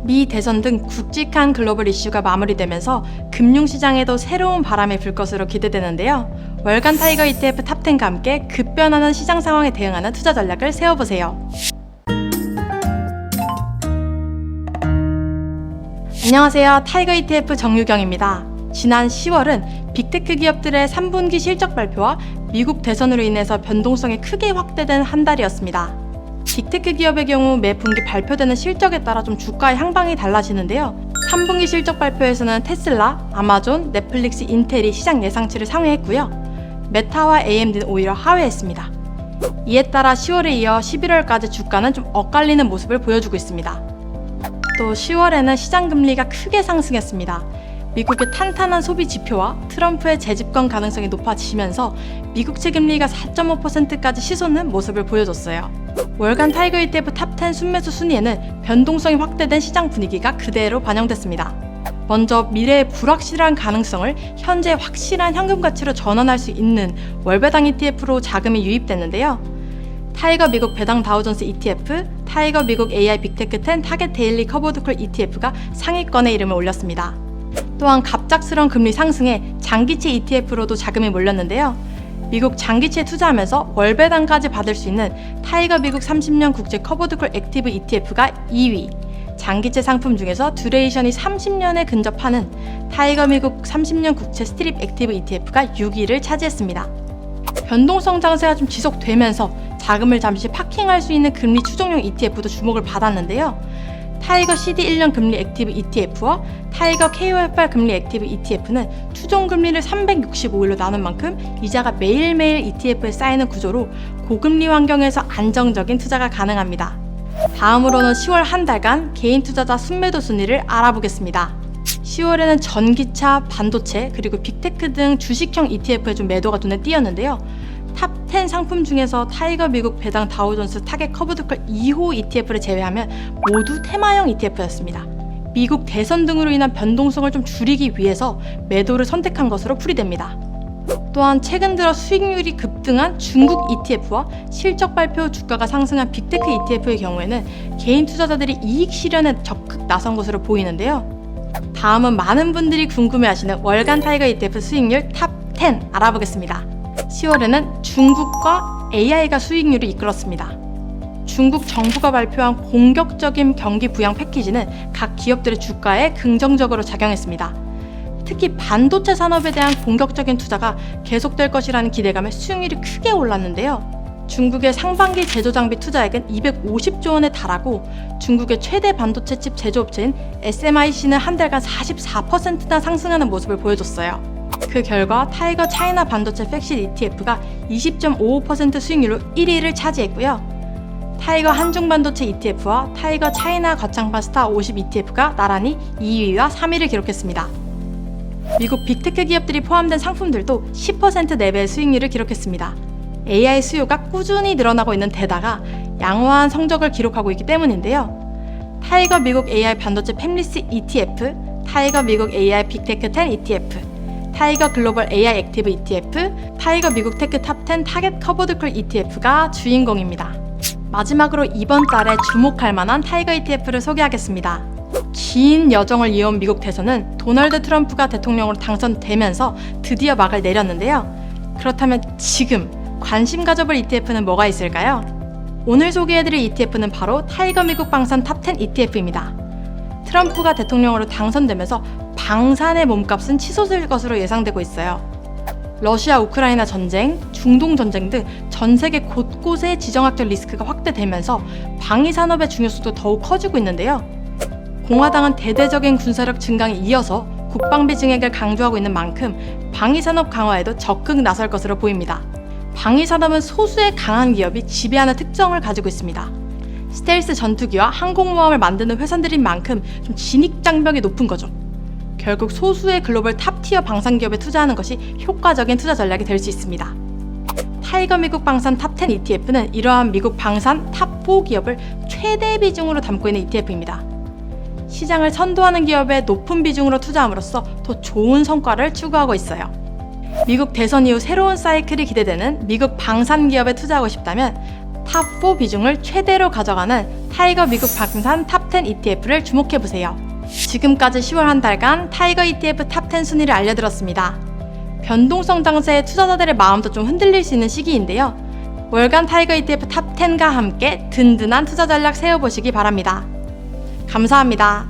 미 대선 등 굵직한 글로벌 이슈가 마무리되면서 금융시장에도 새로운 바람이 불 것으로 기대되는데요. 월간 타이거 ETF 탑10과 함께 급변하는 시장 상황에 대응하는 투자 전략을 세워보세요. 안녕하세요. 타이거 ETF 정유경입니다. 지난 10월은 빅테크 기업들의 3분기 실적 발표와 미국 대선으로 인해서 변동성이 크게 확대된 한 달이었습니다. 빅테크 기업의 경우 매 분기 발표되는 실적에 따라 좀 주가의 향방이 달라지는데요. 3분기 실적 발표에서는 테슬라, 아마존, 넷플릭스, 인텔이 시장 예상치를 상회했고요. 메타와 AMD는 오히려 하회했습니다. 이에 따라 10월에 이어 11월까지 주가는 좀 엇갈리는 모습을 보여주고 있습니다. 또 10월에는 시장 금리가 크게 상승했습니다. 미국의 탄탄한 소비 지표와 트럼프의 재집권 가능성이 높아지면서 미국채 금리가 4.5%까지 치솟는 모습을 보여줬어요. 월간 타이거 ETF 탑10 순매수 순위에는 변동성이 확대된 시장 분위기가 그대로 반영됐습니다. 먼저 미래의 불확실한 가능성을 현재 확실한 현금 가치로 전환할 수 있는 월배당 ETF로 자금이 유입됐는데요. 타이거 미국 배당 다우존스 ETF, 타이거 미국 AI 빅테크 10 타겟 데일리 커버드콜 ETF가 상위권에 이름을 올렸습니다. 또한 갑작스러운 금리 상승에 장기채 ETF로도 자금이 몰렸는데요. 미국 장기채에 투자하면서 월배당까지 받을 수 있는 타이거 미국 30년 국제 커버드콜 액티브 ETF가 2위, 장기채 상품 중에서 듀레이션이 30년에 근접하는 타이거 미국 30년 국채 스트립 액티브 ETF가 6위를 차지했습니다. 변동성 장세가 좀 지속되면서 자금을 잠시 파킹할 수 있는 금리 추종용 ETF도 주목을 받았는데요. 타이거 CD 1년 금리 액티브 ETF와 타이거 KOF8 금리 액티브 ETF는 추종 금리를 365일로 나눈 만큼 이자가 매일매일 ETF에 쌓이는 구조로 고금리 환경에서 안정적인 투자가 가능합니다. 다음으로는 10월 한 달간 개인 투자자 순매도 순위를 알아보겠습니다. 10월에는 전기차, 반도체, 그리고 빅테크 등 주식형 ETF에 좀 매도가 눈에 띄었는데요. 탑10 상품 중에서 타이거 미국 배당 다우존스 타겟 커브드콜 2호 ETF를 제외하면 모두 테마형 ETF였습니다. 미국 대선 등으로 인한 변동성을 좀 줄이기 위해서 매도를 선택한 것으로 풀이됩니다. 또한 최근 들어 수익률이 급등한 중국 ETF와 실적 발표 후 주가가 상승한 빅테크 ETF의 경우에는 개인 투자자들이 이익 실현에 적극 나선 것으로 보이는데요. 다음은 많은 분들이 궁금해하시는 월간 타이거 ETF 수익률 탑10 알아보겠습니다. 10월에는 중국과 AI가 수익률을 이끌었습니다. 중국 정부가 발표한 공격적인 경기 부양 패키지는 각 기업들의 주가에 긍정적으로 작용했습니다. 특히 반도체 산업에 대한 공격적인 투자가 계속될 것이라는 기대감에 수익률이 크게 올랐는데요. 중국의 상반기 제조 장비 투자액은 250조 원에 달하고 중국의 최대 반도체 칩 제조업체인 SMIC는 한 달간 44%나 상승하는 모습을 보여줬어요. 그 결과 타이거 차이나 반도체 팩실 ETF가 20.55% 수익률로 1위를 차지했고요. 타이거 한중 반도체 ETF와 타이거 차이나 거창판 스타 50 ETF가 나란히 2위와 3위를 기록했습니다. 미국 빅테크 기업들이 포함된 상품들도 10% 내외의 수익률을 기록했습니다. AI 수요가 꾸준히 늘어나고 있는 데다가 양호한 성적을 기록하고 있기 때문인데요. 타이거 미국 AI 반도체 팹리스 ETF, 타이거 미국 AI 빅테크 10 ETF, 타이거 글로벌 AI 액티브 ETF, 타이거 미국 테크 탑10 타겟 커버드콜 ETF가 주인공입니다. 마지막으로 이번 달에 주목할 만한 타이거 ETF를 소개하겠습니다. 긴 여정을 이어온 미국 대선은 도널드 트럼프가 대통령으로 당선되면서 드디어 막을 내렸는데요. 그렇다면 지금 관심 가져볼 ETF는 뭐가 있을까요? 오늘 소개해드릴 ETF는 바로 타이거 미국 방산 탑10 ETF입니다. 트럼프가 대통령으로 당선되면서 방산의 몸값은 치솟을 것으로 예상되고 있어요. 러시아 우크라이나 전쟁, 중동 전쟁 등 전 세계 곳곳에 지정학적 리스크가 확대되면서 방위산업의 중요성도 더욱 커지고 있는데요. 공화당은 대대적인 군사력 증강에 이어서 국방비 증액을 강조하고 있는 만큼 방위산업 강화에도 적극 나설 것으로 보입니다. 방위산업은 소수의 강한 기업이 지배하는 특성을 가지고 있습니다. 스텔스 전투기와 항공모함을 만드는 회사들인 만큼 좀 진입장벽이 높은 거죠. 결국 소수의 글로벌 탑티어 방산기업에 투자하는 것이 효과적인 투자 전략이 될 수 있습니다. 타이거 미국 방산 탑10 ETF는 이러한 미국 방산 탑4 기업을 최대 비중으로 담고 있는 ETF입니다. 시장을 선도하는 기업에 높은 비중으로 투자함으로써 더 좋은 성과를 추구하고 있어요. 미국 대선 이후 새로운 사이클이 기대되는 미국 방산 기업에 투자하고 싶다면 탑4 비중을 최대로 가져가는 타이거 미국 방산 탑10 ETF를 주목해보세요. 지금까지 10월 한 달간 타이거 ETF 탑10 순위를 알려드렸습니다. 변동성 장세에 투자자들의 마음도 좀 흔들릴 수 있는 시기인데요. 월간 타이거 ETF 탑10과 함께 든든한 투자 전략 세워보시기 바랍니다. 감사합니다.